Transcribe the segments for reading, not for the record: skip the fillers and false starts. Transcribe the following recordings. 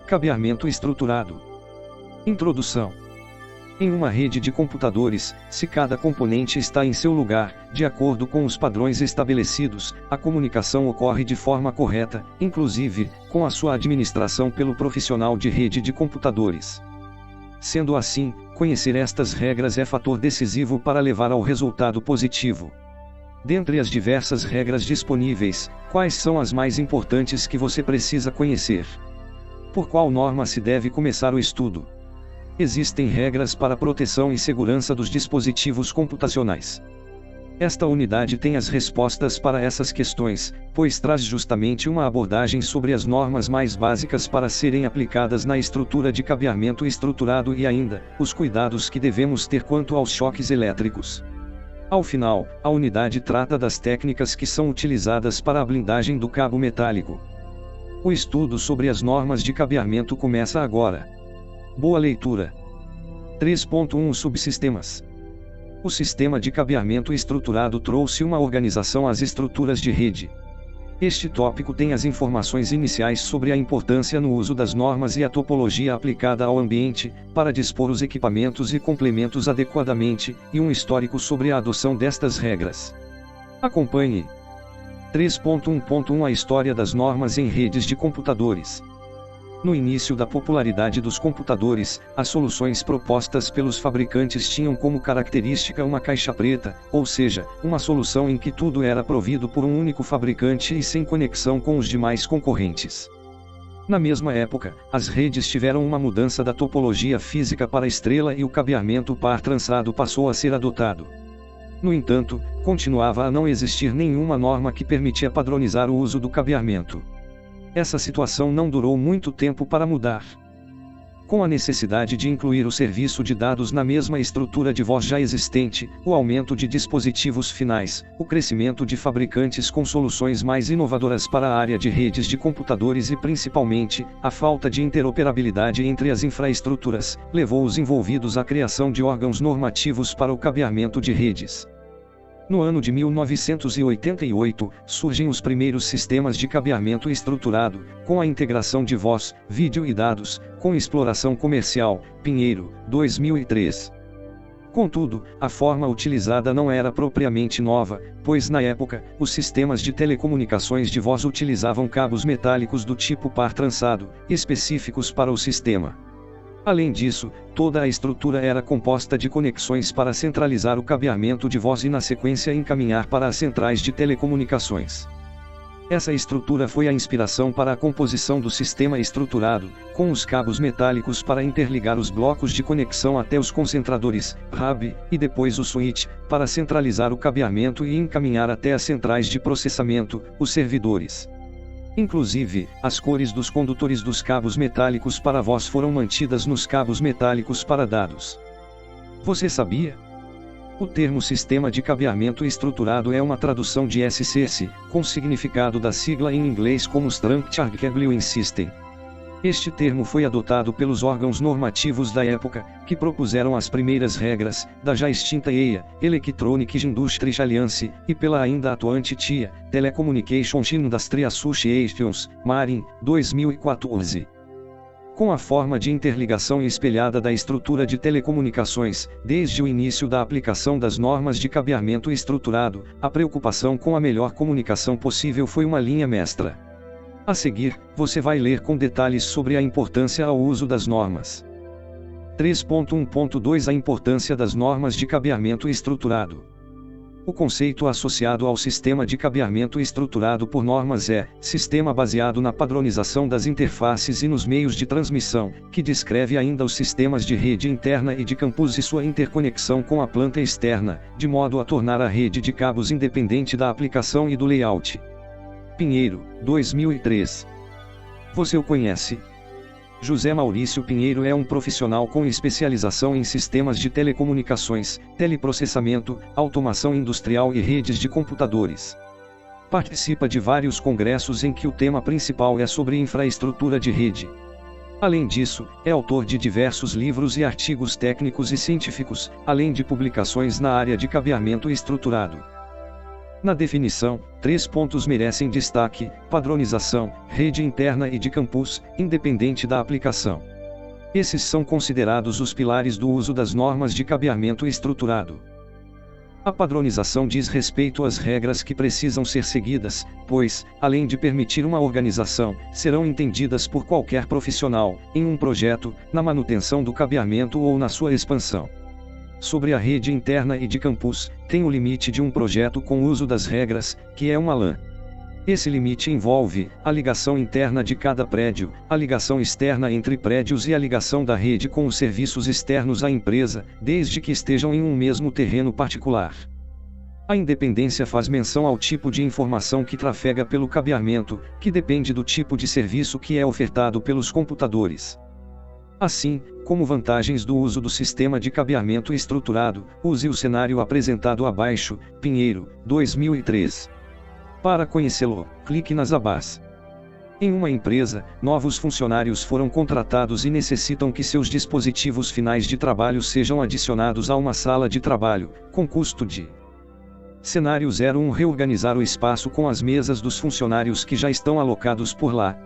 Cabeamento estruturado. Introdução. Em uma rede de computadores, se cada componente está em seu lugar, de acordo com os padrões estabelecidos, a comunicação ocorre de forma correta, inclusive, com a sua administração pelo profissional de rede de computadores. Sendo assim, conhecer estas regras é fator decisivo para levar ao resultado positivo. Dentre as diversas regras disponíveis, quais são as mais importantes que você precisa conhecer? Por qual norma se deve começar o estudo? Existem regras para a proteção e segurança dos dispositivos computacionais. Esta unidade tem as respostas para essas questões, pois traz justamente uma abordagem sobre as normas mais básicas para serem aplicadas na estrutura de cabeamento estruturado e ainda, os cuidados que devemos ter quanto aos choques elétricos. Ao final, a unidade trata das técnicas que são utilizadas para a blindagem do cabo metálico. O estudo sobre as normas de cabeamento começa agora. Boa leitura. 3.1 Subsistemas. O sistema de cabeamento estruturado trouxe uma organização às estruturas de rede. Este tópico tem as informações iniciais sobre a importância no uso das normas e a topologia aplicada ao ambiente, para dispor os equipamentos e complementos adequadamente, e um histórico sobre a adoção destas regras. Acompanhe. 3.1.1 A história das normas em redes de computadores. No início da popularidade dos computadores, as soluções propostas pelos fabricantes tinham como característica uma caixa preta, ou seja, uma solução em que tudo era provido por um único fabricante e sem conexão com os demais concorrentes. Na mesma época, as redes tiveram uma mudança da topologia física para estrela e o cabeamento par trançado passou a ser adotado. No entanto, continuava a não existir nenhuma norma que permitia padronizar o uso do cabeamento. Essa situação não durou muito tempo para mudar. Com a necessidade de incluir o serviço de dados na mesma estrutura de voz já existente, o aumento de dispositivos finais, o crescimento de fabricantes com soluções mais inovadoras para a área de redes de computadores e principalmente, a falta de interoperabilidade entre as infraestruturas, levou os envolvidos à criação de órgãos normativos para o cabeamento de redes. No ano de 1988, surgem os primeiros sistemas de cabeamento estruturado, com a integração de voz, vídeo e dados, com exploração comercial, Pinheiro, 2003. Contudo, a forma utilizada não era propriamente nova, pois na época, os sistemas de telecomunicações de voz utilizavam cabos metálicos do tipo par trançado, específicos para o sistema. Além disso, toda a estrutura era composta de conexões para centralizar o cabeamento de voz e na sequência encaminhar para as centrais de telecomunicações. Essa estrutura foi a inspiração para a composição do sistema estruturado, com os cabos metálicos para interligar os blocos de conexão até os concentradores, hub, e depois o switch, para centralizar o cabeamento e encaminhar até as centrais de processamento, os servidores. Inclusive, as cores dos condutores dos cabos metálicos para voz foram mantidas nos cabos metálicos para dados. Você sabia? O termo Sistema de Cabeamento Estruturado é uma tradução de SCS, com significado da sigla em inglês como Structured Cabling System. Este termo foi adotado pelos órgãos normativos da época, que propuseram as primeiras regras, da já extinta EIA, Electronic Industry Alliance, e pela ainda atuante TIA, Telecommunication Industry Associations, MARIN, 2014. Com a forma de interligação espelhada da estrutura de telecomunicações, desde o início da aplicação das normas de cabeamento estruturado, a preocupação com a melhor comunicação possível foi uma linha mestra. A seguir, você vai ler com detalhes sobre a importância ao uso das normas. 3.1.2 A importância das normas de cabeamento estruturado. O conceito associado ao sistema de cabeamento estruturado por normas é sistema baseado na padronização das interfaces e nos meios de transmissão, que descreve ainda os sistemas de rede interna e de campus e sua interconexão com a planta externa, de modo a tornar a rede de cabos independente da aplicação e do layout. Pinheiro, 2003. Você o conhece? José Maurício Pinheiro é um profissional com especialização em sistemas de telecomunicações, teleprocessamento, automação industrial e redes de computadores. Participa de vários congressos em que o tema principal é sobre infraestrutura de rede. Além disso, é autor de diversos livros e artigos técnicos e científicos, além de publicações na área de cabeamento estruturado. Na definição, 3 pontos merecem destaque: padronização, rede interna e de campus, independente da aplicação. Esses são considerados os pilares do uso das normas de cabeamento estruturado. A padronização diz respeito às regras que precisam ser seguidas, pois, além de permitir uma organização, serão entendidas por qualquer profissional, em um projeto, na manutenção do cabeamento ou na sua expansão. Sobre a rede interna e de campus, tem o limite de um projeto com uso das regras, que é uma LAN. Esse limite envolve a ligação interna de cada prédio, a ligação externa entre prédios e a ligação da rede com os serviços externos à empresa, desde que estejam em um mesmo terreno particular. A independência faz menção ao tipo de informação que trafega pelo cabeamento, que depende do tipo de serviço que é ofertado pelos computadores. Assim, como vantagens do uso do sistema de cabeamento estruturado, use o cenário apresentado abaixo, Pinheiro, 2003. Para conhecê-lo, clique nas abas. Em uma empresa, novos funcionários foram contratados e necessitam que seus dispositivos finais de trabalho sejam adicionados a uma sala de trabalho, com custo de Cenário 01 reorganizar o espaço com as mesas dos funcionários que já estão alocados por lá.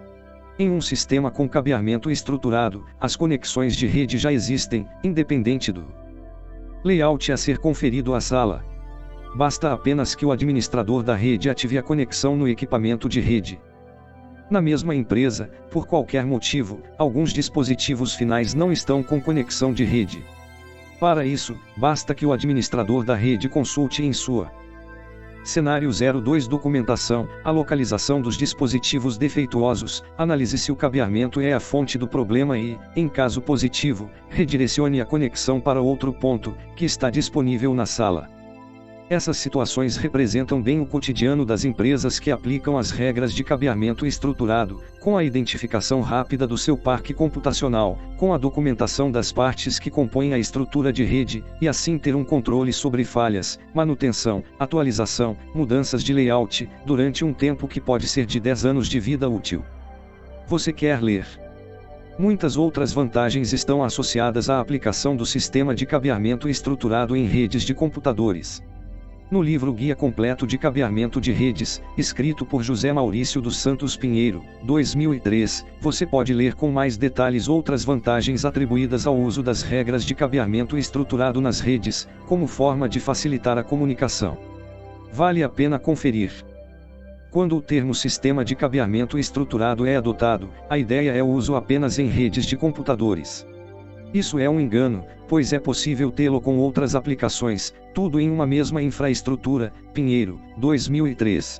Em um sistema com cabeamento estruturado, as conexões de rede já existem, independente do layout a ser conferido à sala. Basta apenas que o administrador da rede ative a conexão no equipamento de rede. Na mesma empresa, por qualquer motivo, alguns dispositivos finais não estão com conexão de rede. Para isso, basta que o administrador da rede consulte em sua Cenário 02 Documentação, a localização dos dispositivos defeituosos, analise se o cabeamento é a fonte do problema e, em caso positivo, redirecione a conexão para outro ponto, que está disponível na sala. Essas situações representam bem o cotidiano das empresas que aplicam as regras de cabeamento estruturado, com a identificação rápida do seu parque computacional, com a documentação das partes que compõem a estrutura de rede, e assim ter um controle sobre falhas, manutenção, atualização, mudanças de layout, durante um tempo que pode ser de 10 anos de vida útil. Você quer ler? Muitas outras vantagens estão associadas à aplicação do sistema de cabeamento estruturado em redes de computadores. No livro Guia Completo de Cabeamento de Redes, escrito por José Maurício dos Santos Pinheiro, 2003, você pode ler com mais detalhes outras vantagens atribuídas ao uso das regras de cabeamento estruturado nas redes, como forma de facilitar a comunicação. Vale a pena conferir. Quando o termo sistema de cabeamento estruturado é adotado, a ideia é o uso apenas em redes de computadores. Isso é um engano, pois é possível tê-lo com outras aplicações, tudo em uma mesma infraestrutura. Pinheiro, 2003.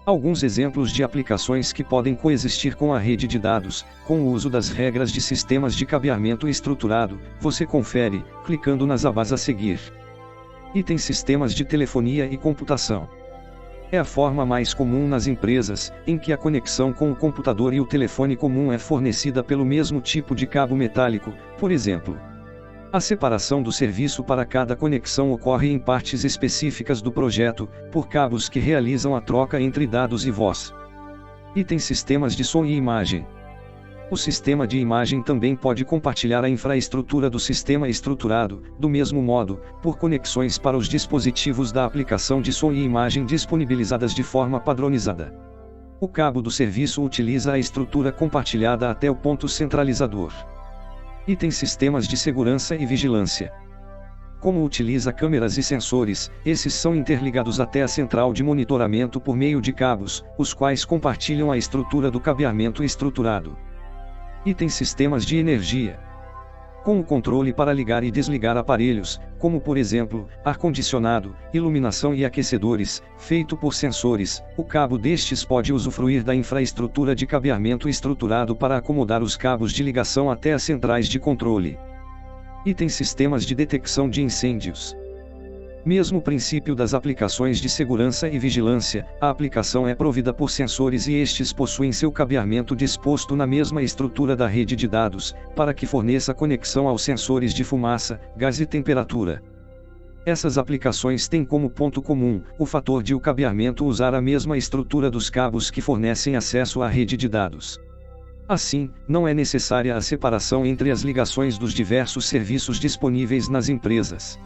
Alguns exemplos de aplicações que podem coexistir com a rede de dados, com o uso das regras de sistemas de cabeamento estruturado, você confere, clicando nas abas a seguir. Item Sistemas de telefonia e computação. É a forma mais comum nas empresas, em que a conexão com o computador e o telefone comum é fornecida pelo mesmo tipo de cabo metálico, por exemplo. A separação do serviço para cada conexão ocorre em partes específicas do projeto, por cabos que realizam a troca entre dados e voz. Item Sistemas de som e imagem. O sistema de imagem também pode compartilhar a infraestrutura do sistema estruturado, do mesmo modo, por conexões para os dispositivos da aplicação de som e imagem disponibilizadas de forma padronizada. O cabo do serviço utiliza a estrutura compartilhada até o ponto centralizador. Item Sistemas de segurança e vigilância. Como utiliza câmeras e sensores, esses são interligados até a central de monitoramento por meio de cabos, os quais compartilham a estrutura do cabeamento estruturado. Item Sistemas de energia. Com o controle para ligar e desligar aparelhos, como por exemplo, ar-condicionado, iluminação e aquecedores, feito por sensores, o cabo destes pode usufruir da infraestrutura de cabeamento estruturado para acomodar os cabos de ligação até as centrais de controle. Item Sistemas de detecção de incêndios. Mesmo princípio das aplicações de segurança e vigilância, a aplicação é provida por sensores e estes possuem seu cabeamento disposto na mesma estrutura da rede de dados, para que forneça conexão aos sensores de fumaça, gás e temperatura. Essas aplicações têm como ponto comum o fator de o cabeamento usar a mesma estrutura dos cabos que fornecem acesso à rede de dados. Assim, não é necessária a separação entre as ligações dos diversos serviços disponíveis nas empresas.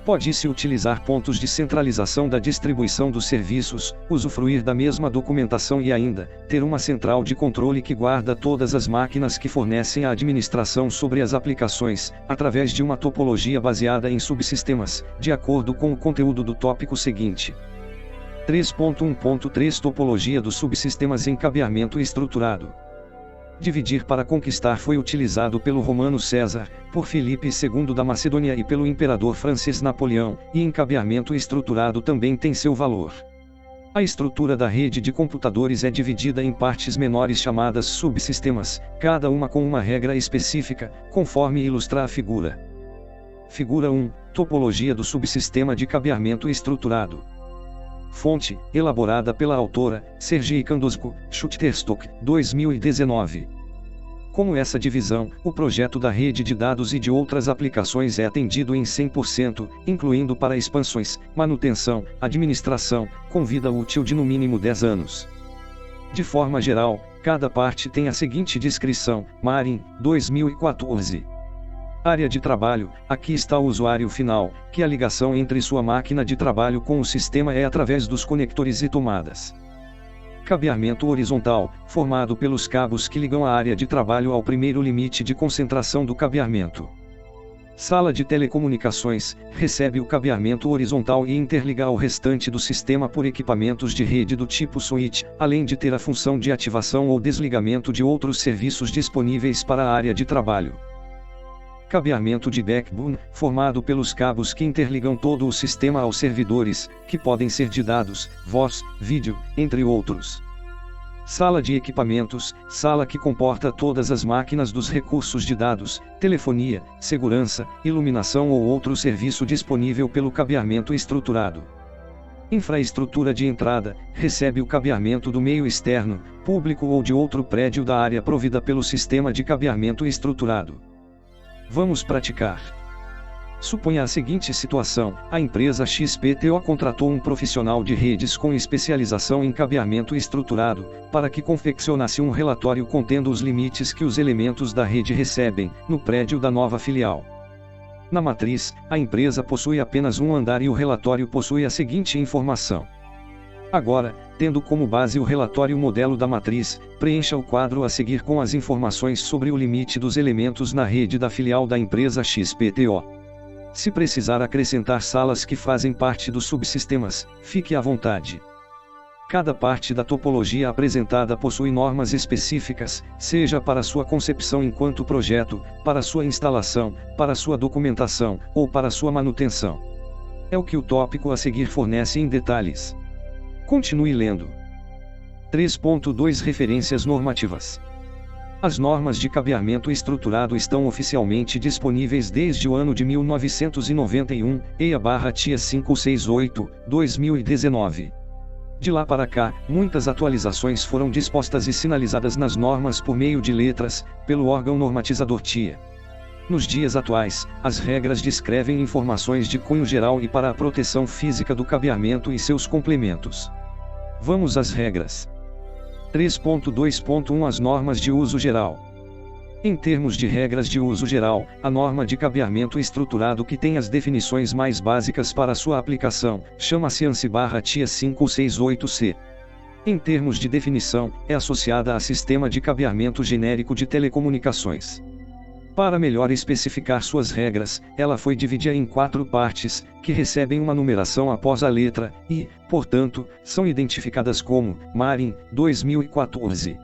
Pode-se utilizar pontos de centralização da distribuição dos serviços, usufruir da mesma documentação e ainda, ter uma central de controle que guarda todas as máquinas que fornecem a administração sobre as aplicações, através de uma topologia baseada em subsistemas, de acordo com o conteúdo do tópico seguinte. 3.1.3 Topologia dos subsistemas em cabeamento estruturado. Dividir para conquistar foi utilizado pelo romano César, por Filipe II da Macedônia e pelo imperador francês Napoleão, e encabeamento estruturado também tem seu valor. A estrutura da rede de computadores é dividida em partes menores chamadas subsistemas, cada uma com uma regra específica, conforme ilustra a figura. Figura 1. Topologia do subsistema de cabeamento estruturado. Fonte, elaborada pela autora, Sergei Kandozko, Shutterstock, 2019. Como essa divisão, o projeto da rede de dados e de outras aplicações é atendido em 100%, incluindo para expansões, manutenção, administração, com vida útil de no mínimo 10 anos. De forma geral, cada parte tem a seguinte descrição, Marin, 2014. Área de trabalho, aqui está o usuário final, que a ligação entre sua máquina de trabalho com o sistema é através dos conectores e tomadas. Cabeamento horizontal, formado pelos cabos que ligam a área de trabalho ao primeiro limite de concentração do cabeamento. Sala de telecomunicações, recebe o cabeamento horizontal e interliga ao restante do sistema por equipamentos de rede do tipo switch, além de ter a função de ativação ou desligamento de outros serviços disponíveis para a área de trabalho. Cabeamento de backbone, formado pelos cabos que interligam todo o sistema aos servidores, que podem ser de dados, voz, vídeo, entre outros. Sala de equipamentos, sala que comporta todas as máquinas dos recursos de dados, telefonia, segurança, iluminação ou outro serviço disponível pelo cabeamento estruturado. Infraestrutura de entrada, recebe o cabeamento do meio externo, público ou de outro prédio da área provida pelo sistema de cabeamento estruturado. Vamos praticar. Suponha a seguinte situação: a empresa XPTO contratou um profissional de redes com especialização em cabeamento estruturado, para que confeccionasse um relatório contendo os limites que os elementos da rede recebem, no prédio da nova filial. Na matriz, a empresa possui apenas um andar e o relatório possui a seguinte informação. Agora, tendo como base o relatório modelo da matriz, preencha o quadro a seguir com as informações sobre o limite dos elementos na rede da filial da empresa XPTO. Se precisar acrescentar salas que fazem parte dos subsistemas, fique à vontade. Cada parte da topologia apresentada possui normas específicas, seja para sua concepção enquanto projeto, para sua instalação, para sua documentação, ou para sua manutenção. É o que o tópico a seguir fornece em detalhes. Continue lendo. 3.2 Referências normativas. As normas de cabeamento estruturado estão oficialmente disponíveis desde o ano de 1991, EIA/TIA 568, 2019. De lá para cá, muitas atualizações foram dispostas e sinalizadas nas normas por meio de letras, pelo órgão normatizador TIA. Nos dias atuais, as regras descrevem informações de cunho geral e para a proteção física do cabeamento e seus complementos. Vamos às regras. 3.2.1 As normas de uso geral. Em termos de regras de uso geral, a norma de cabeamento estruturado que tem as definições mais básicas para sua aplicação, chama-se ANSI/TIA 568C. Em termos de definição, é associada a sistema de cabeamento genérico de telecomunicações. Para melhor especificar suas regras, ela foi dividida em 4 partes, que recebem uma numeração após a letra, e, portanto, são identificadas como Marin, 2014.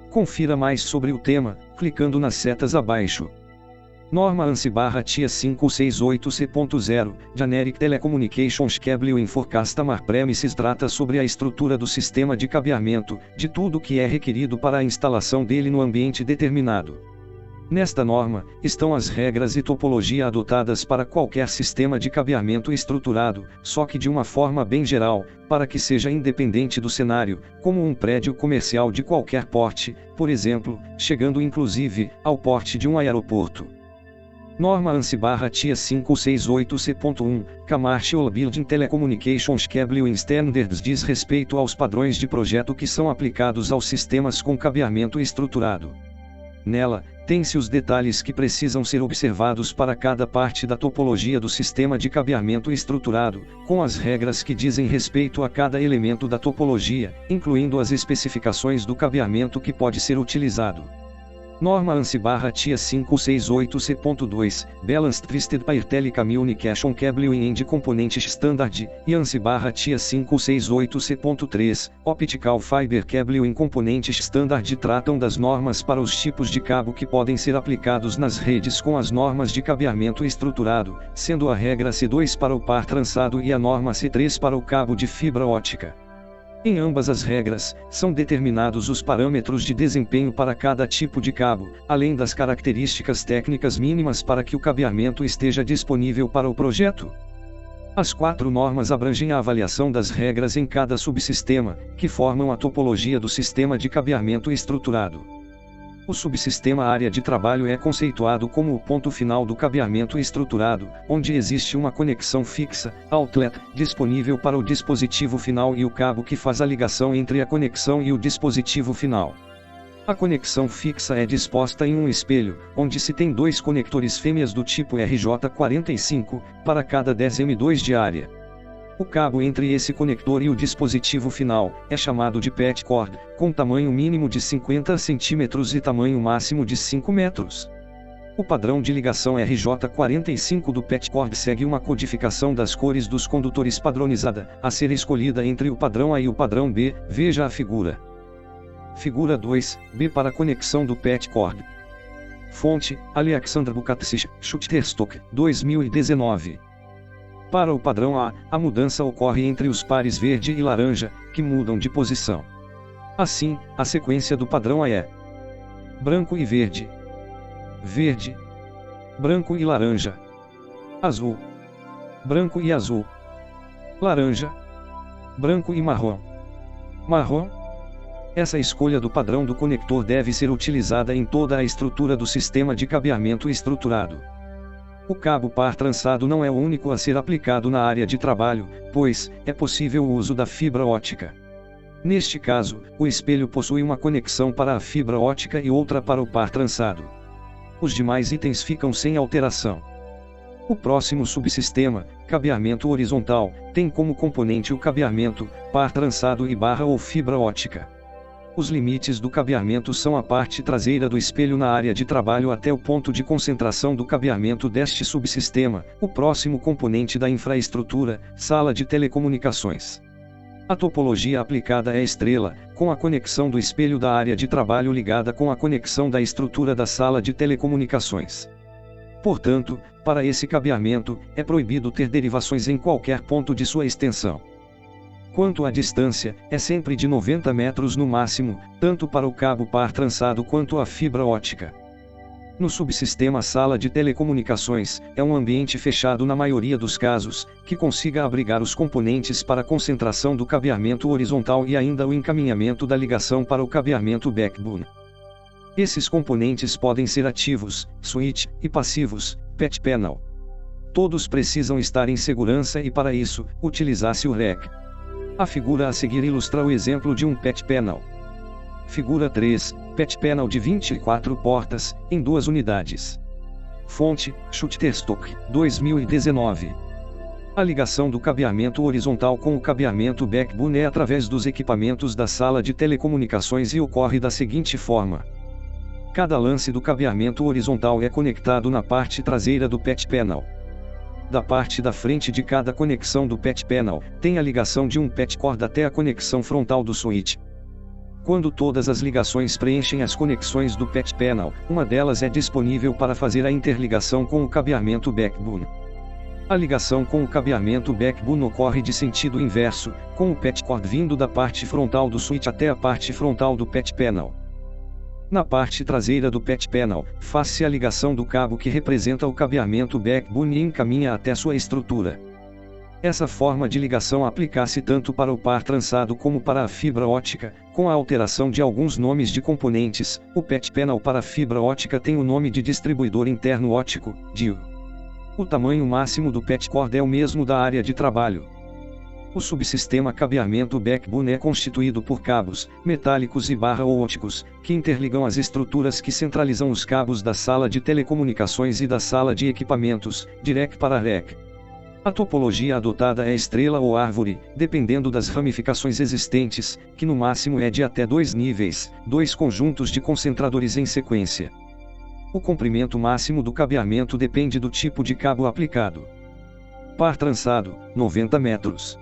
Confira mais sobre o tema, clicando nas setas abaixo. Norma ANSI/TIA 568C.0, Generic Telecommunications Cable for Customer Premises trata sobre a estrutura do sistema de cabeamento, de tudo que é requerido para a instalação dele no ambiente determinado. Nesta norma, estão as regras e topologia adotadas para qualquer sistema de cabeamento estruturado, só que de uma forma bem geral, para que seja independente do cenário, como um prédio comercial de qualquer porte, por exemplo, chegando inclusive ao porte de um aeroporto. Norma ANSI/TIA 568C.1, Commercial Building Telecommunications Cable Standards diz respeito aos padrões de projeto que são aplicados aos sistemas com cabeamento estruturado. Nela, Tem-se os detalhes que precisam ser observados para cada parte da topologia do sistema de cabeamento estruturado, com as regras que dizem respeito a cada elemento da topologia, incluindo as especificações do cabeamento que pode ser utilizado. Norma ANSI/TIA 568C.2, Balanced Twisted Pair Telecommunication Cable and Components Standard, e ANSI/TIA 568C.3, Optical Fiber Cable and Components Standard tratam das normas para os tipos de cabo que podem ser aplicados nas redes com as normas de cabeamento estruturado, sendo a regra C2 para o par trançado e a norma C3 para o cabo de fibra ótica. Em ambas as regras, são determinados os parâmetros de desempenho para cada tipo de cabo, além das características técnicas mínimas para que o cabeamento esteja disponível para o projeto. As 4 normas abrangem a avaliação das regras em cada subsistema, que formam a topologia do sistema de cabeamento estruturado. O subsistema área de trabalho é conceituado como o ponto final do cabeamento estruturado, onde existe uma conexão fixa, outlet, disponível para o dispositivo final e o cabo que faz a ligação entre a conexão e o dispositivo final. A conexão fixa é disposta em um espelho, onde se tem 2 conectores fêmeas do tipo RJ45, para cada 10 m2 de área. O cabo entre esse conector e o dispositivo final é chamado de patch cord, com tamanho mínimo de 50 cm e tamanho máximo de 5 metros. O padrão de ligação RJ45 do patch cord segue uma codificação das cores dos condutores padronizada, a ser escolhida entre o padrão A e o padrão B, veja a figura. Figura 2, B para a conexão do patch cord. Fonte, Alexandra Bukatsic, Shutterstock, 2019. Para o padrão A, a mudança ocorre entre os pares verde e laranja, que mudam de posição. Assim, a sequência do padrão A é branco e verde, verde, branco e laranja, azul, branco e azul, laranja, branco e marrom, marrom. Essa escolha do padrão do conector deve ser utilizada em toda a estrutura do sistema de cabeamento estruturado. O cabo par trançado não é o único a ser aplicado na área de trabalho, pois é possível o uso da fibra ótica. Neste caso, o espelho possui uma conexão para a fibra ótica e outra para o par trançado. Os demais itens ficam sem alteração. O próximo subsistema, cabeamento horizontal, tem como componente o cabeamento, par trançado e barra ou fibra ótica. Os limites do cabeamento são a parte traseira do espelho na área de trabalho até o ponto de concentração do cabeamento deste subsistema, o próximo componente da infraestrutura, sala de telecomunicações. A topologia aplicada é estrela, com a conexão do espelho da área de trabalho ligada com a conexão da estrutura da sala de telecomunicações. Portanto, para esse cabeamento, é proibido ter derivações em qualquer ponto de sua extensão. Quanto à distância, é sempre de 90 metros no máximo, tanto para o cabo par trançado quanto a fibra ótica. No subsistema sala de telecomunicações, é um ambiente fechado na maioria dos casos, que consiga abrigar os componentes para a concentração do cabeamento horizontal e ainda o encaminhamento da ligação para o cabeamento backbone. Esses componentes podem ser ativos, switch, e passivos, patch panel. Todos precisam estar em segurança e para isso, utiliza-se o REC. A figura a seguir ilustra o exemplo de um patch panel. Figura 3, patch panel de 24 portas, em 2 unidades. Fonte, Shutterstock, 2019. A ligação do cabeamento horizontal com o cabeamento backbone é através dos equipamentos da sala de telecomunicações e ocorre da seguinte forma. Cada lance do cabeamento horizontal é conectado na parte traseira do patch panel. Da parte da frente de cada conexão do patch panel, tem a ligação de um patch cord até a conexão frontal do switch. Quando todas as ligações preenchem as conexões do patch panel, uma delas é disponível para fazer a interligação com o cabeamento backbone. A ligação com o cabeamento backbone ocorre de sentido inverso, com o patch cord vindo da parte frontal do switch até a parte frontal do patch panel. Na parte traseira do patch panel, faz-se a ligação do cabo que representa o cabeamento backbone e encaminha até sua estrutura. Essa forma de ligação aplica-se tanto para o par trançado como para a fibra ótica, com a alteração de alguns nomes de componentes. O patch panel para a fibra ótica tem o nome de distribuidor interno óptico, DIO. O tamanho máximo do patch cord é o mesmo da área de trabalho. O subsistema cabeamento backbone é constituído por cabos, metálicos e ou ópticos, que interligam as estruturas que centralizam os cabos da sala de telecomunicações e da sala de equipamentos, direct para rec. A topologia adotada é estrela ou árvore, dependendo das ramificações existentes, que no máximo é de até 2 níveis, 2 conjuntos de concentradores em sequência. O comprimento máximo do cabeamento depende do tipo de cabo aplicado. Par trançado, 90 metros.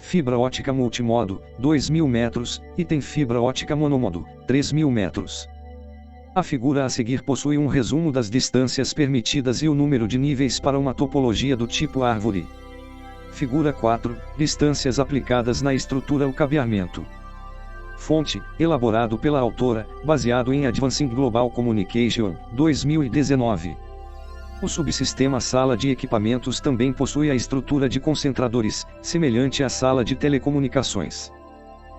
Fibra ótica multimodo, 2.000 metros, e tem fibra ótica monomodo, 3.000 metros. A figura a seguir possui um resumo das distâncias permitidas e o número de níveis para uma topologia do tipo árvore. Figura 4, distâncias aplicadas na estrutura. O cabeamento. Fonte, elaborado pela autora, baseado em Advancing Global Communication, 2019. O subsistema sala de equipamentos também possui a estrutura de concentradores, semelhante à sala de telecomunicações.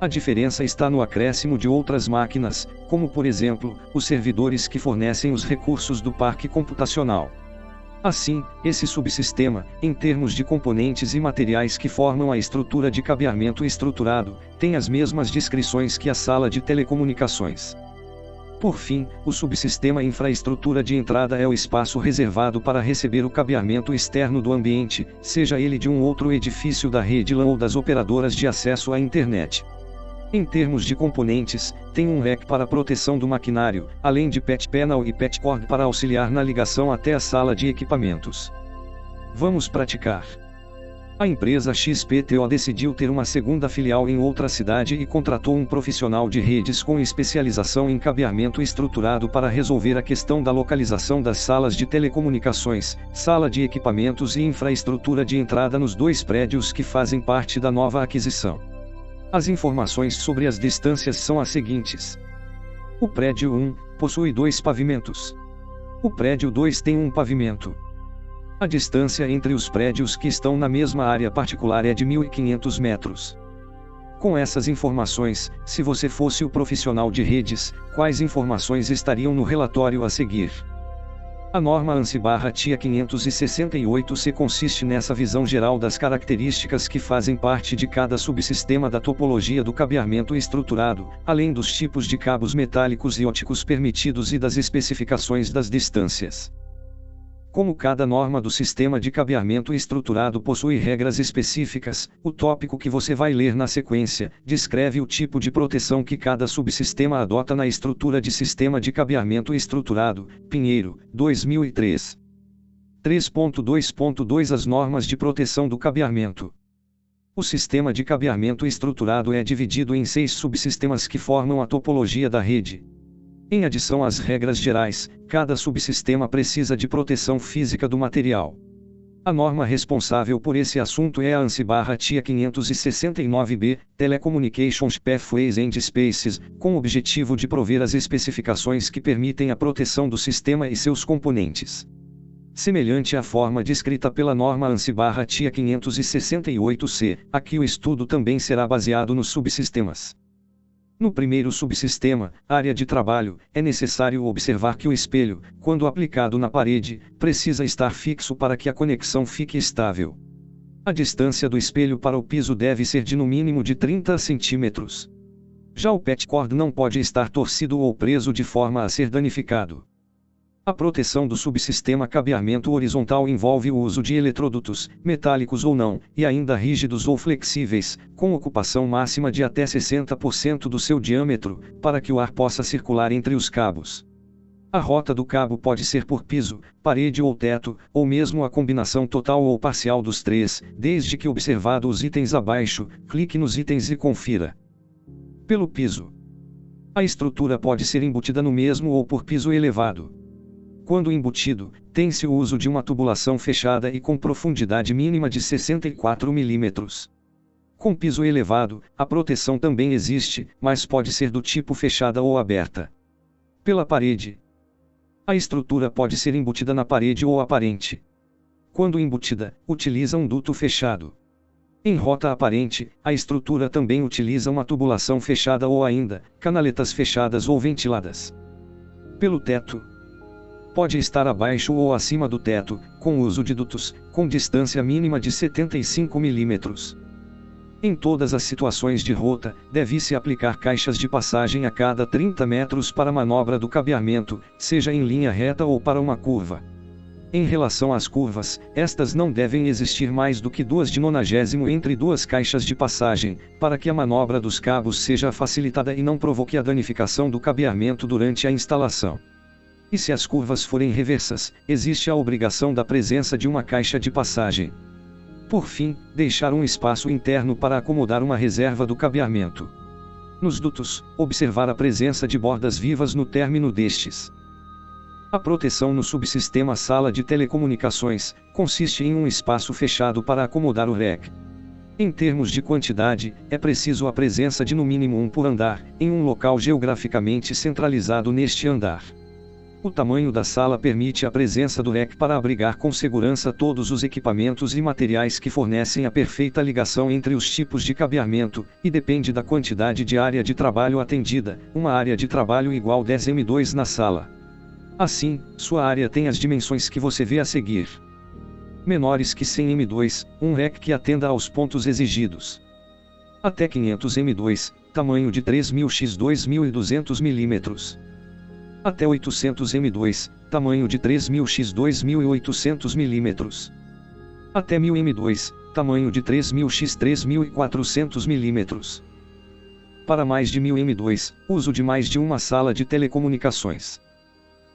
A diferença está no acréscimo de outras máquinas, como por exemplo, os servidores que fornecem os recursos do parque computacional. Assim, esse subsistema, em termos de componentes e materiais que formam a estrutura de cabeamento estruturado, tem as mesmas descrições que a sala de telecomunicações. Por fim, o subsistema infraestrutura de entrada é o espaço reservado para receber o cabeamento externo do ambiente, seja ele de um outro edifício da rede LAN ou das operadoras de acesso à internet. Em termos de componentes, tem um rack para proteção do maquinário, além de patch panel e patch cord para auxiliar na ligação até a sala de equipamentos. Vamos praticar. A empresa XPTO decidiu ter uma segunda filial em outra cidade e contratou um profissional de redes com especialização em cabeamento estruturado para resolver a questão da localização das salas de telecomunicações, sala de equipamentos e infraestrutura de entrada nos 2 prédios que fazem parte da nova aquisição. As informações sobre as distâncias são as seguintes. O prédio 1 possui 2 pavimentos. O prédio 2 tem um pavimento. A distância entre os prédios que estão na mesma área particular é de 1.500 metros. Com essas informações, se você fosse o profissional de redes, quais informações estariam no relatório a seguir? A norma ANSI/TIA 568-C consiste nessa visão geral das características que fazem parte de cada subsistema da topologia do cabeamento estruturado, além dos tipos de cabos metálicos e ópticos permitidos e das especificações das distâncias. Como cada norma do sistema de cabeamento estruturado possui regras específicas, o tópico que você vai ler na sequência descreve o tipo de proteção que cada subsistema adota na estrutura de sistema de cabeamento estruturado, Pinheiro, 2003. 3.2.2 As normas de proteção do cabeamento. O sistema de cabeamento estruturado é dividido em 6 subsistemas que formam a topologia da rede. Em adição às regras gerais, cada subsistema precisa de proteção física do material. A norma responsável por esse assunto é a ANSI/TIA 569-B, Telecommunications Pathways and Spaces, com o objetivo de prover as especificações que permitem a proteção do sistema e seus componentes. Semelhante à forma descrita pela norma ANSI/TIA 568-C, aqui o estudo também será baseado nos subsistemas. No primeiro subsistema, área de trabalho, é necessário observar que o espelho, quando aplicado na parede, precisa estar fixo para que a conexão fique estável. A distância do espelho para o piso deve ser de no mínimo de 30 centímetros. Já o patch cord não pode estar torcido ou preso de forma a ser danificado. A proteção do subsistema cabeamento horizontal envolve o uso de eletrodutos, metálicos ou não, e ainda rígidos ou flexíveis, com ocupação máxima de até 60% do seu diâmetro, para que o ar possa circular entre os cabos. A rota do cabo pode ser por piso, parede ou teto, ou mesmo a combinação total ou parcial dos 3, desde que observado os itens abaixo, clique nos itens e confira. Pelo piso. A estrutura pode ser embutida no mesmo ou por piso elevado. Quando embutido, tem-se o uso de uma tubulação fechada e com profundidade mínima de 64 mm. Com piso elevado, a proteção também existe, mas pode ser do tipo fechada ou aberta. Pela parede. A estrutura pode ser embutida na parede ou aparente. Quando embutida, utiliza um duto fechado. Em rota aparente, a estrutura também utiliza uma tubulação fechada ou ainda, canaletas fechadas ou ventiladas. Pelo teto. Pode estar abaixo ou acima do teto, com uso de dutos, com distância mínima de 75 mm. Em todas as situações de rota, deve-se aplicar caixas de passagem a cada 30 metros para a manobra do cabeamento, seja em linha reta ou para uma curva. Em relação às curvas, estas não devem existir mais do que 2 de 90 entre duas caixas de passagem, para que a manobra dos cabos seja facilitada e não provoque a danificação do cabeamento durante a instalação. E se as curvas forem reversas, existe a obrigação da presença de uma caixa de passagem. Por fim, deixar um espaço interno para acomodar uma reserva do cabeamento. Nos dutos, observar a presença de bordas vivas no término destes. A proteção no subsistema sala de telecomunicações consiste em um espaço fechado para acomodar o REC. Em termos de quantidade, é preciso a presença de no mínimo um por andar, em um local geograficamente centralizado neste andar. O tamanho da sala permite a presença do REC para abrigar com segurança todos os equipamentos e materiais que fornecem a perfeita ligação entre os tipos de cabeamento, e depende da quantidade de área de trabalho atendida, uma área de trabalho igual 10m2 na sala. Assim, sua área tem as dimensões que você vê a seguir. Menores que 100m2, um REC que atenda aos pontos exigidos. Até 500m2, tamanho de 3000 x 2200 mm. Até 800m2, tamanho de 3000 x 2800 mm. Até 1000m2, tamanho de 3000 x 3400 mm. Para mais de 1000m2, uso de mais de uma sala de telecomunicações.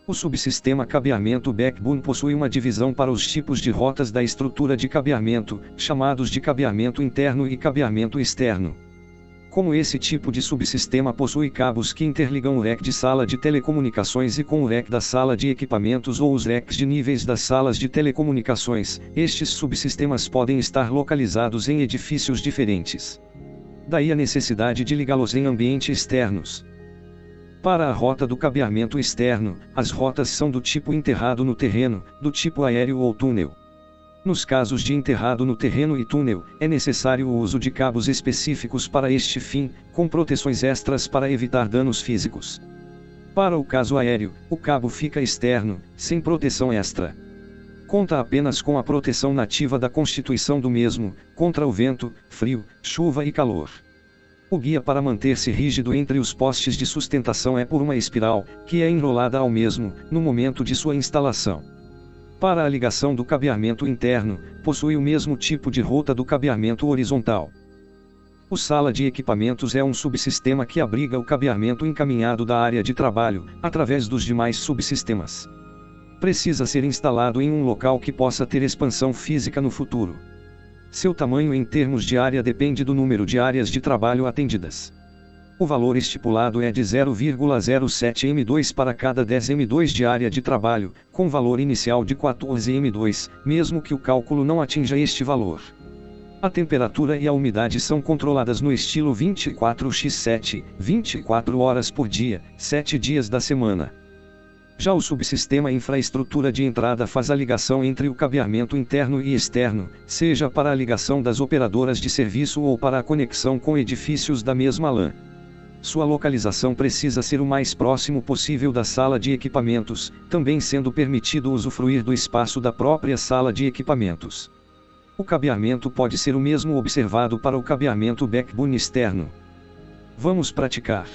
O subsistema cabeamento backbone possui uma divisão para os tipos de rotas da estrutura de cabeamento, chamados de cabeamento interno e cabeamento externo. Como esse tipo de subsistema possui cabos que interligam o REC de sala de telecomunicações e com o REC da sala de equipamentos ou os RECs de níveis das salas de telecomunicações, estes subsistemas podem estar localizados em edifícios diferentes. Daí a necessidade de ligá-los em ambientes externos. Para a rota do cabeamento externo, as rotas são do tipo enterrado no terreno, do tipo aéreo ou túnel. Nos casos de enterrado no terreno e túnel, é necessário o uso de cabos específicos para este fim, com proteções extras para evitar danos físicos. Para o caso aéreo, o cabo fica externo, sem proteção extra. Conta apenas com a proteção nativa da constituição do mesmo, contra o vento, frio, chuva e calor. O guia para manter-se rígido entre os postes de sustentação é por uma espiral, que é enrolada ao mesmo, no momento de sua instalação. Para a ligação do cabeamento interno, possui o mesmo tipo de rota do cabeamento horizontal. O sala de equipamentos é um subsistema que abriga o cabeamento encaminhado da área de trabalho, através dos demais subsistemas. Precisa ser instalado em um local que possa ter expansão física no futuro. Seu tamanho em termos de área depende do número de áreas de trabalho atendidas. O valor estipulado é de 0,07 m2 para cada 10 m2 de área de trabalho, com valor inicial de 14 m2, mesmo que o cálculo não atinja este valor. A temperatura e a umidade são controladas no estilo 24x7, 24 horas por dia, 7 dias da semana. Já o subsistema infraestrutura de entrada faz a ligação entre o cabeamento interno e externo, seja para a ligação das operadoras de serviço ou para a conexão com edifícios da mesma LAN. Sua localização precisa ser o mais próximo possível da sala de equipamentos, também sendo permitido usufruir do espaço da própria sala de equipamentos. O cabeamento pode ser o mesmo observado para o cabeamento backbone externo. Vamos praticar.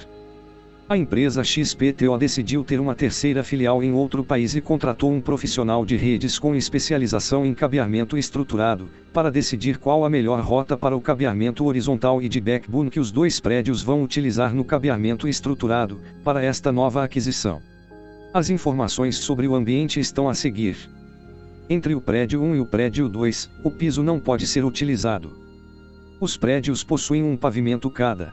A empresa XPTO decidiu ter uma terceira filial em outro país e contratou um profissional de redes com especialização em cabeamento estruturado, para decidir qual a melhor rota para o cabeamento horizontal e de backbone que os dois prédios vão utilizar no cabeamento estruturado, para esta nova aquisição. As informações sobre o ambiente estão a seguir. Entre o prédio 1 e o prédio 2, o piso não pode ser utilizado. Os prédios possuem um pavimento cada.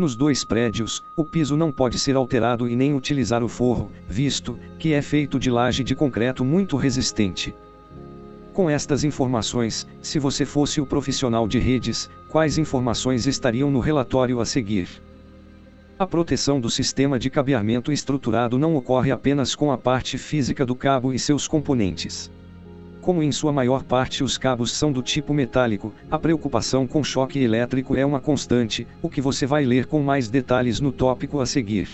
Nos dois prédios, o piso não pode ser alterado e nem utilizar o forro, visto que é feito de laje de concreto muito resistente. Com estas informações, se você fosse o profissional de redes, quais informações estariam no relatório a seguir? A proteção do sistema de cabeamento estruturado não ocorre apenas com a parte física do cabo e seus componentes. Como em sua maior parte os cabos são do tipo metálico, a preocupação com choque elétrico é uma constante, o que você vai ler com mais detalhes no tópico a seguir.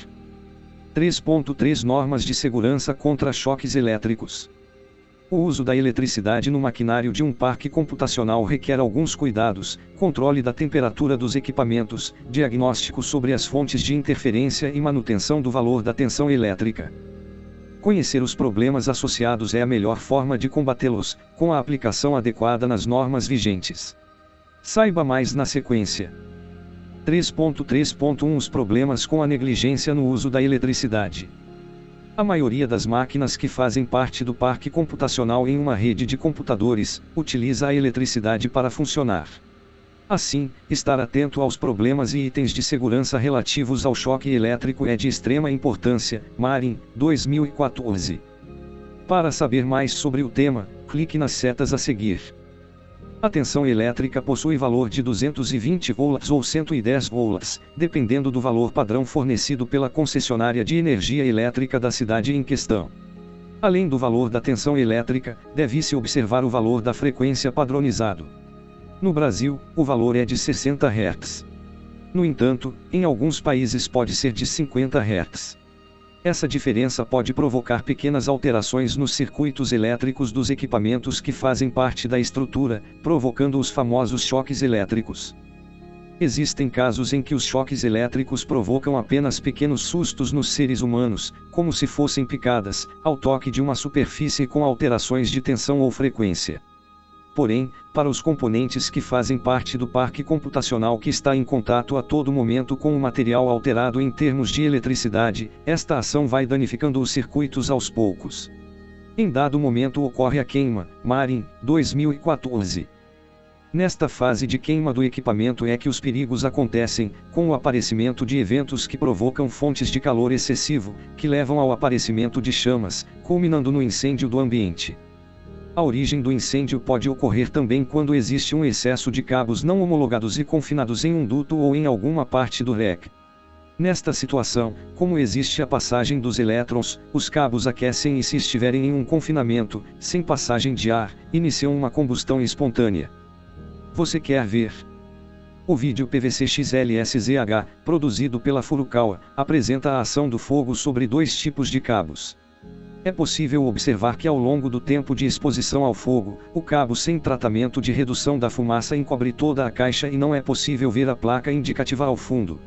3.3 Normas de segurança contra choques elétricos. O uso da eletricidade no maquinário de um parque computacional requer alguns cuidados: controle da temperatura dos equipamentos, diagnóstico sobre as fontes de interferência e manutenção do valor da tensão elétrica. Conhecer os problemas associados é a melhor forma de combatê-los, com a aplicação adequada nas normas vigentes. Saiba mais na sequência. 3.3.1 Os problemas com a negligência no uso da eletricidade. A maioria das máquinas que fazem parte do parque computacional em uma rede de computadores, utiliza a eletricidade para funcionar. Assim, estar atento aos problemas e itens de segurança relativos ao choque elétrico é de extrema importância. Marin, 2014. Para saber mais sobre o tema, clique nas setas a seguir. A tensão elétrica possui valor de 220 volts ou 110 volts, dependendo do valor padrão fornecido pela concessionária de energia elétrica da cidade em questão. Além do valor da tensão elétrica, deve-se observar o valor da frequência padronizado. No Brasil, o valor é de 60 Hz. No entanto, em alguns países pode ser de 50 Hz. Essa diferença pode provocar pequenas alterações nos circuitos elétricos dos equipamentos que fazem parte da estrutura, provocando os famosos choques elétricos. Existem casos em que os choques elétricos provocam apenas pequenos sustos nos seres humanos, como se fossem picadas, ao toque de uma superfície com alterações de tensão ou frequência. Porém, para os componentes que fazem parte do parque computacional que está em contato a todo momento com o material alterado em termos de eletricidade, esta ação vai danificando os circuitos aos poucos. Em dado momento ocorre a queima. Marin, 2014. Nesta fase de queima do equipamento é que os perigos acontecem, com o aparecimento de eventos que provocam fontes de calor excessivo, que levam ao aparecimento de chamas, culminando no incêndio do ambiente. A origem do incêndio pode ocorrer também quando existe um excesso de cabos não homologados e confinados em um duto ou em alguma parte do REC. Nesta situação, como existe a passagem dos elétrons, os cabos aquecem e, se estiverem em um confinamento, sem passagem de ar, iniciam uma combustão espontânea. Você quer ver? O vídeo PVC-XLSZH, produzido pela Furukawa, apresenta a ação do fogo sobre dois tipos de cabos. É possível observar que ao longo do tempo de exposição ao fogo, o cabo sem tratamento de redução da fumaça encobre toda a caixa e não é possível ver a placa indicativa ao fundo.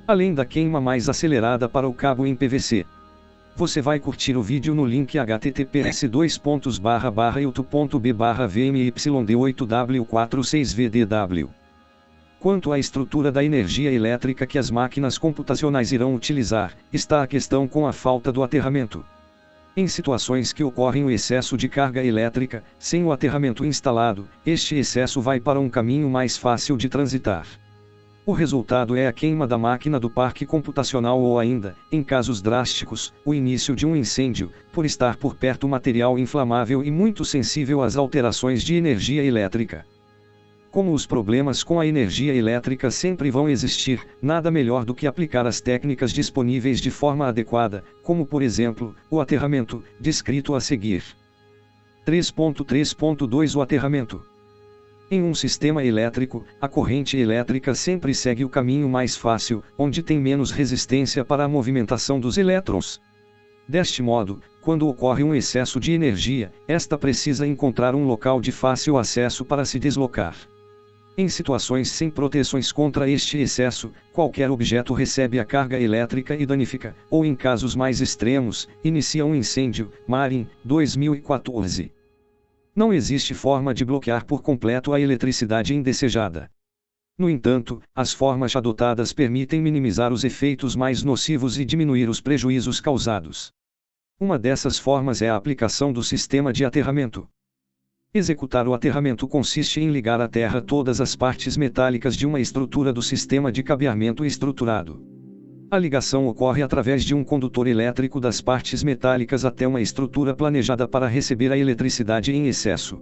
Além da queima mais acelerada para o cabo em PVC. Você vai curtir o vídeo no link https://youtube.b/vmyd8w46vdw. Quanto à estrutura da energia elétrica que as máquinas computacionais irão utilizar, está a questão com a falta do aterramento. Em situações que ocorrem o excesso de carga elétrica, sem o aterramento instalado, este excesso vai para um caminho mais fácil de transitar. O resultado é a queima da máquina do parque computacional ou ainda, em casos drásticos, o início de um incêndio, por estar por perto material inflamável e muito sensível às alterações de energia elétrica. Como os problemas com a energia elétrica sempre vão existir, nada melhor do que aplicar as técnicas disponíveis de forma adequada, como por exemplo, o aterramento, descrito a seguir. 3.3.2 O aterramento. Em um sistema elétrico, a corrente elétrica sempre segue o caminho mais fácil, onde tem menos resistência para a movimentação dos elétrons. Deste modo, quando ocorre um excesso de energia, esta precisa encontrar um local de fácil acesso para se deslocar. Em situações sem proteções contra este excesso, qualquer objeto recebe a carga elétrica e danifica, ou em casos mais extremos, inicia um incêndio. Marin, 2014. Não existe forma de bloquear por completo a eletricidade indesejada. No entanto, as formas adotadas permitem minimizar os efeitos mais nocivos e diminuir os prejuízos causados. Uma dessas formas é a aplicação do sistema de aterramento. Executar o aterramento consiste em ligar à terra todas as partes metálicas de uma estrutura do sistema de cabeamento estruturado. A ligação ocorre através de um condutor elétrico das partes metálicas até uma estrutura planejada para receber a eletricidade em excesso.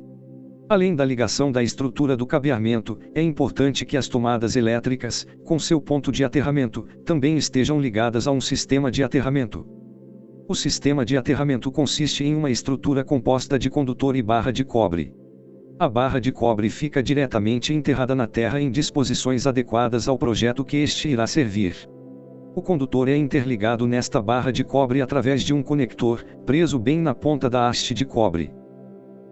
Além da ligação da estrutura do cabeamento, é importante que as tomadas elétricas, com seu ponto de aterramento, também estejam ligadas a um sistema de aterramento. O sistema de aterramento consiste em uma estrutura composta de condutor e barra de cobre. A barra de cobre fica diretamente enterrada na terra em disposições adequadas ao projeto que este irá servir. O condutor é interligado nesta barra de cobre através de um conector, preso bem na ponta da haste de cobre.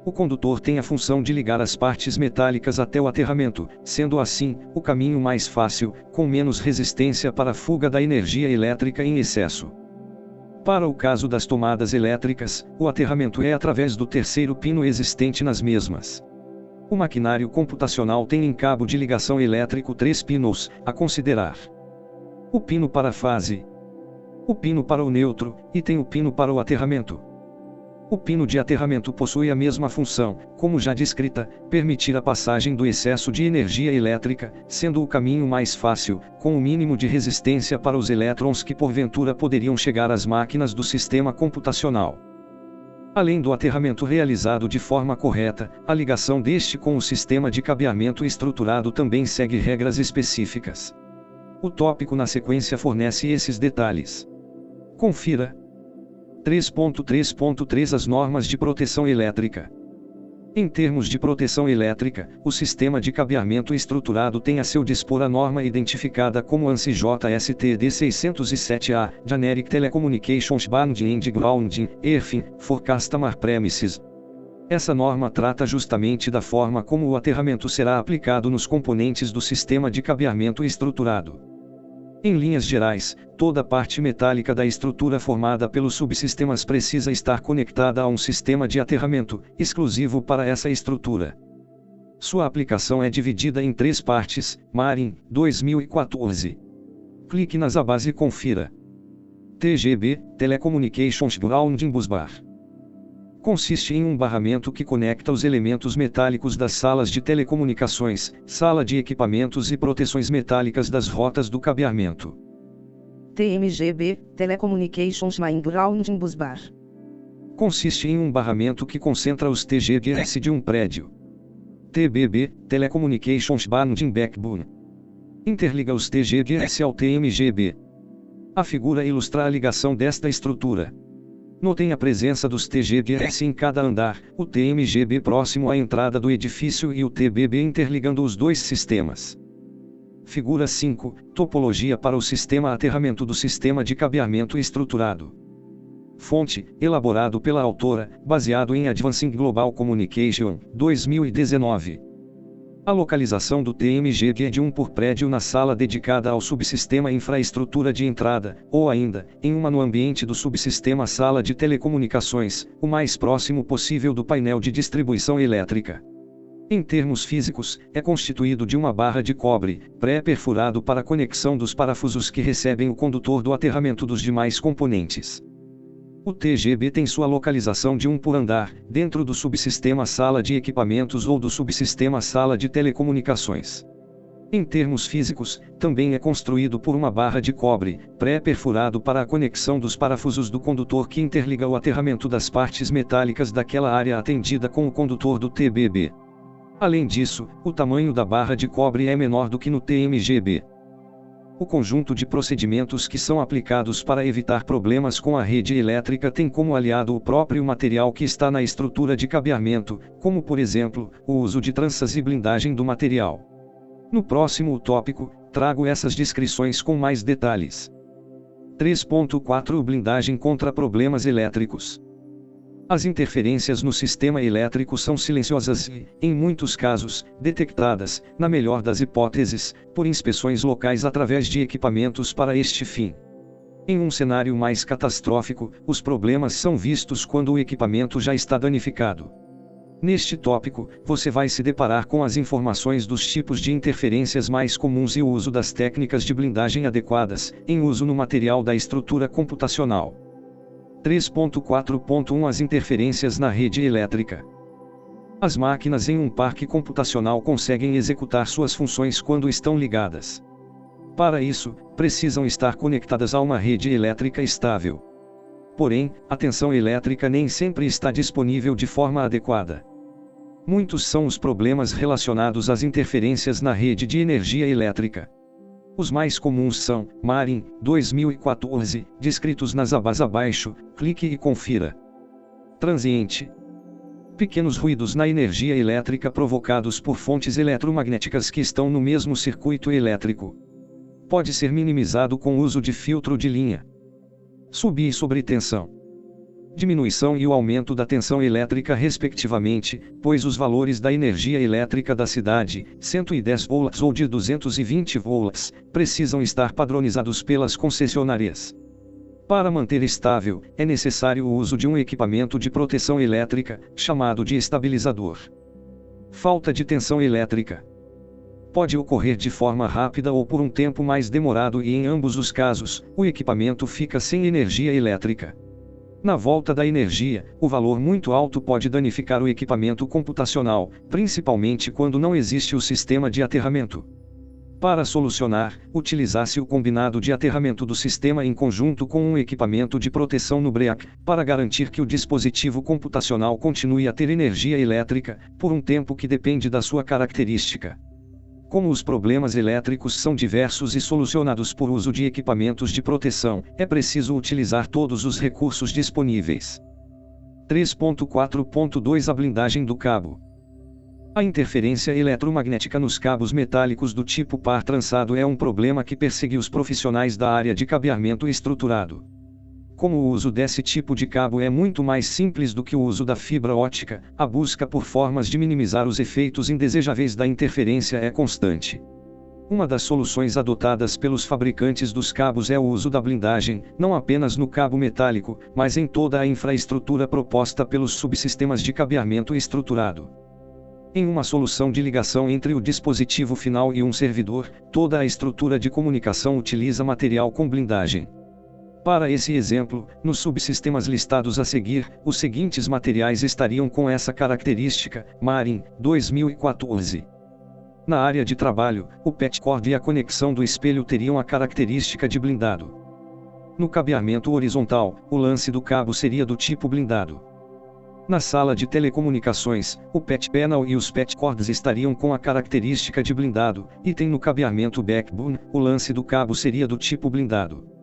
O condutor tem a função de ligar as partes metálicas até o aterramento, sendo assim, o caminho mais fácil, com menos resistência para a fuga da energia elétrica em excesso. Para o caso das tomadas elétricas, o aterramento é através do terceiro pino existente nas mesmas. O maquinário computacional tem em cabo de ligação elétrico 3 pinos, a considerar: o pino para a fase, o pino para o neutro, e tem o pino para o aterramento. O pino de aterramento possui a mesma função, como já descrita, permitir a passagem do excesso de energia elétrica, sendo o caminho mais fácil, com o mínimo de resistência para os elétrons que porventura poderiam chegar às máquinas do sistema computacional. Além do aterramento realizado de forma correta, a ligação deste com o sistema de cabeamento estruturado também segue regras específicas. O tópico na sequência fornece esses detalhes. Confira. 3.3.3 As normas de proteção elétrica. Em termos de proteção elétrica, o sistema de cabeamento estruturado tem a seu dispor a norma identificada como ANSI JSTD 607A, Generic Telecommunications Binding and Grounding, ERFIN, for Customer Premises. Essa norma trata justamente da forma como o aterramento será aplicado nos componentes do sistema de cabeamento estruturado. Em linhas gerais, toda a parte metálica da estrutura formada pelos subsistemas precisa estar conectada a um sistema de aterramento, exclusivo para essa estrutura. Sua aplicação é dividida em 3 partes, Marin, 2014. Clique nas abas e confira. TGB, Telecommunications Grounding Busbar. Consiste em um barramento que conecta os elementos metálicos das salas de telecomunicações, sala de equipamentos e proteções metálicas das rotas do cabeamento. TMGB, Telecommunications Main Grounding Busbar. Consiste em um barramento que concentra os TGBs de um prédio. TBB, Telecommunications Binding Backbone. Interliga os TGBs ao TMGB. A figura ilustra a ligação desta estrutura. Notem a presença dos TGBs em cada andar, o TMGB próximo à entrada do edifício e o TBB interligando os dois sistemas. Figura 5, Topologia para o sistema aterramento do sistema de cabeamento estruturado. Fonte, elaborado pela autora, baseado em Advancing Global Communication, 2019. A localização do TMGB é de um por prédio na sala dedicada ao subsistema infraestrutura de entrada, ou ainda, em uma no ambiente do subsistema sala de telecomunicações, o mais próximo possível do painel de distribuição elétrica. Em termos físicos, é constituído de uma barra de cobre, pré-perfurado para a conexão dos parafusos que recebem o condutor do aterramento dos demais componentes. O TGB tem sua localização de um por andar, dentro do subsistema sala de equipamentos ou do subsistema sala de telecomunicações. Em termos físicos, também é construído por uma barra de cobre, pré-perfurado para a conexão dos parafusos do condutor que interliga o aterramento das partes metálicas daquela área atendida com o condutor do TBB. Além disso, o tamanho da barra de cobre é menor do que no TMGB. O conjunto de procedimentos que são aplicados para evitar problemas com a rede elétrica tem como aliado o próprio material que está na estrutura de cabeamento, como por exemplo, o uso de tranças e blindagem do material. No próximo tópico, trago essas descrições com mais detalhes. 3.4 Blindagem contra problemas elétricos. As interferências no sistema elétrico são silenciosas e, em muitos casos, detectadas, na melhor das hipóteses, por inspeções locais através de equipamentos para este fim. Em um cenário mais catastrófico, os problemas são vistos quando o equipamento já está danificado. Neste tópico, você vai se deparar com as informações dos tipos de interferências mais comuns e o uso das técnicas de blindagem adequadas, em uso no material da estrutura computacional. 3.4.1 As interferências na rede elétrica. As máquinas em um parque computacional conseguem executar suas funções quando estão ligadas. Para isso, precisam estar conectadas a uma rede elétrica estável. Porém, a tensão elétrica nem sempre está disponível de forma adequada. Muitos são os problemas relacionados às interferências na rede de energia elétrica. Os mais comuns são, Marin, 2014, descritos nas abas abaixo, clique e confira. Transiente. Pequenos ruídos na energia elétrica provocados por fontes eletromagnéticas que estão no mesmo circuito elétrico. Pode ser minimizado com o uso de filtro de linha. Sub e sobretensão. diminuição e o aumento da tensão elétrica respectivamente, pois os valores da energia elétrica da cidade, 110 volts ou de 220 volts, precisam estar padronizados pelas concessionárias. Para manter estável, é necessário o uso de um equipamento de proteção elétrica, chamado de estabilizador. Falta de tensão elétrica pode ocorrer de forma rápida ou por um tempo mais demorado e em ambos os casos, o equipamento fica sem energia elétrica. Na volta da energia, o valor muito alto pode danificar o equipamento computacional, principalmente quando não existe o sistema de aterramento. Para solucionar, utiliza-se o combinado de aterramento do sistema em conjunto com um equipamento de proteção no BREAC, para garantir que o dispositivo computacional continue a ter energia elétrica, por um tempo que depende da sua característica. Como os problemas elétricos são diversos e solucionados por uso de equipamentos de proteção, é preciso utilizar todos os recursos disponíveis. 3.4.2 A blindagem do cabo. A interferência eletromagnética nos cabos metálicos do tipo par trançado é um problema que persegue os profissionais da área de cabeamento estruturado. Como o uso desse tipo de cabo é muito mais simples do que o uso da fibra ótica, a busca por formas de minimizar os efeitos indesejáveis da interferência é constante. Uma das soluções adotadas pelos fabricantes dos cabos é o uso da blindagem, não apenas no cabo metálico, mas em toda a infraestrutura proposta pelos subsistemas de cabeamento estruturado. Em uma solução de ligação entre o dispositivo final e um servidor, toda a estrutura de comunicação utiliza material com blindagem. Para esse exemplo, nos subsistemas listados a seguir, os seguintes materiais estariam com essa característica: Marin, 2014. Na área de trabalho, o patchcord e a conexão do espelho teriam a característica de blindado. No cabeamento horizontal, o lance do cabo seria do tipo blindado. Na sala de telecomunicações, o patch panel e os patchcords estariam com a característica de blindado, e tem no cabeamento backbone, o lance do cabo seria do tipo blindado.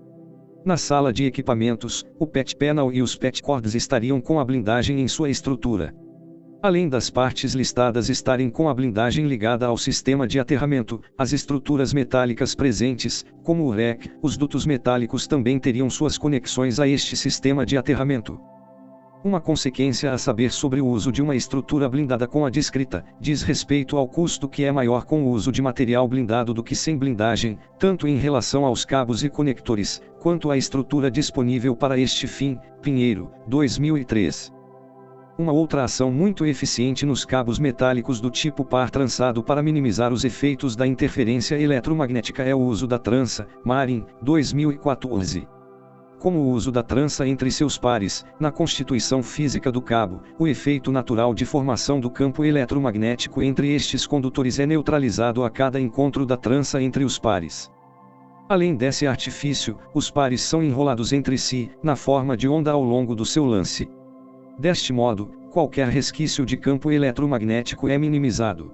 Na sala de equipamentos, o patch panel e os patchcords estariam com a blindagem em sua estrutura. Além das partes listadas estarem com a blindagem ligada ao sistema de aterramento, as estruturas metálicas presentes, como o rack, os dutos metálicos também teriam suas conexões a este sistema de aterramento. Uma consequência a saber sobre o uso de uma estrutura blindada com a descrita, diz respeito ao custo que é maior com o uso de material blindado do que sem blindagem, tanto em relação aos cabos e conectores, quanto à estrutura disponível para este fim. Pinheiro, 2003. Uma outra ação muito eficiente nos cabos metálicos do tipo par trançado para minimizar os efeitos da interferência eletromagnética é o uso da trança. Marin, 2014. Como o uso da trança entre seus pares, na constituição física do cabo, o efeito natural de formação do campo eletromagnético entre estes condutores é neutralizado a cada encontro da trança entre os pares. Além desse artifício, os pares são enrolados entre si, na forma de onda ao longo do seu lance. Deste modo, qualquer resquício de campo eletromagnético é minimizado.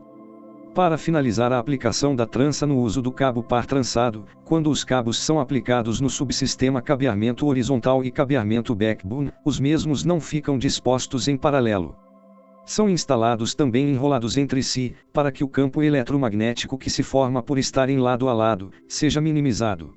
Para finalizar a aplicação da trança no uso do cabo par trançado, quando os cabos são aplicados no subsistema cabeamento horizontal e cabeamento backbone, os mesmos não ficam dispostos em paralelo. São instalados também enrolados entre si, para que o campo eletromagnético que se forma por estarem lado a lado, seja minimizado.